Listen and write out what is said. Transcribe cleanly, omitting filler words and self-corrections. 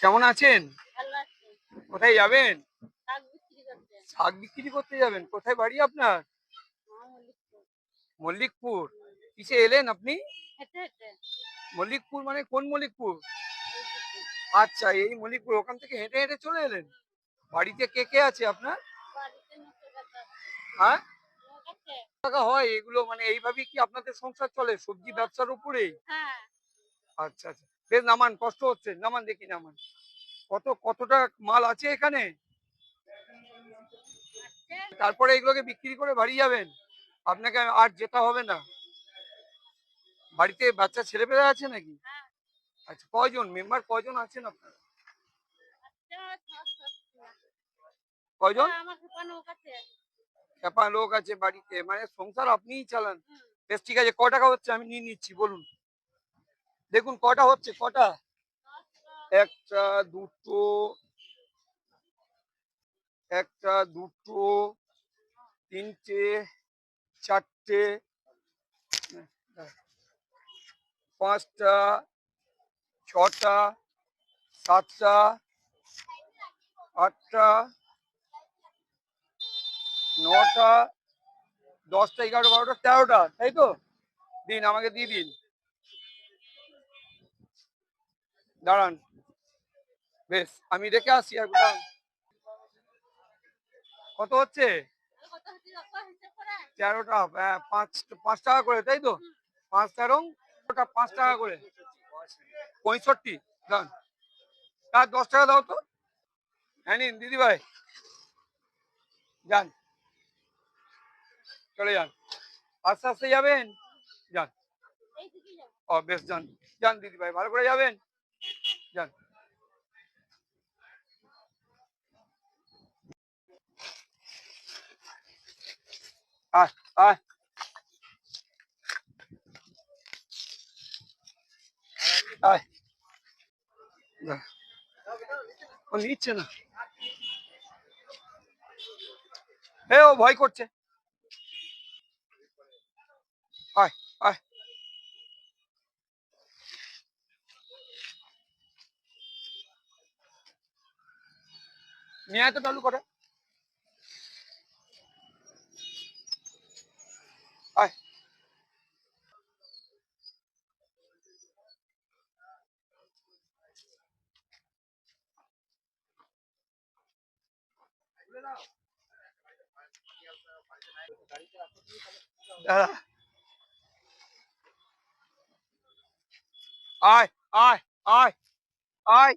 কেমন আছেন? কোথায় যাবেন? শাক বিক্রি করতে যাবেন? কোথায় বাড়ি আপনার? মল্লিকপুর। কিসে এলেন আপনি? মল্লিকপুর মানে কোন মল্লিকপুর? আচ্ছা, এই মল্লিকপুর, ওখান থেকে হেঁটে হেঁটে চলে এলেন। বাড়িতে কে কে আছে আপনার? হ্যাঁ, টাকা হয় এগুলো, মানে এইভাবেই কি আপনাদের সংসার চলে, সবজি ব্যবসার উপরেই? আচ্ছা আচ্ছা, বেশ নামান, কষ্ট হচ্ছে, নামান দেখি নামান। কতটা মাল আছে এখানে? তারপরে এগুলোকে বিক্রি করে বাড়ি যাবেন? আপনাকে আর যেতে হবে না? বাড়িতে বাচ্চা ছেলেপেলে আছে নাকি? আচ্ছা, কয়জন মেম্বার, কয়জন আছেন আপনারা? কয়জন? খেপা লোক আছে বাড়িতে, মানে সংসার আপনিই চালান। বেশ ঠিক আছে, ক টাকা হচ্ছে আমি নিয়ে নিচ্ছি, বলুন। দেখুন কটা হচ্ছে, কটা? একটা, দুটো, একটা, দুটো, তিনটে, চারটে, পাঁচটা, ছটা, সাতটা, আটটা, নটা, 10টা, 11টা, 12টা, 13টা, তাই তো? দিন, আমাকে দিয়ে দিন। দাঁড়ান, বেশ আমি রেখে আসছি আর দাঁড়ান। কত হচ্ছে? 13টা, হ্যাঁ, 5 টাকা করে, তাই তো? 5 13 ওটা 5 টাকা করে, 65। দাঁড়ান, আর 10 টাকা দাও তো। হ্যাঁ নিন দিদি ভাই, যান, চলে যান, আস্তে আস্তে যাবেন, যান। ও বেশ, যান যান দিদি ভাই, ভালো করে যাবেন, যান। আয় আয়, আয়, ও নিচ্ছে না, ও ভয় করছে। আয় আয়, নিয়ে আয় তো চালু করে, আয়। দাঁড়া, আয় আয় আয় আয়,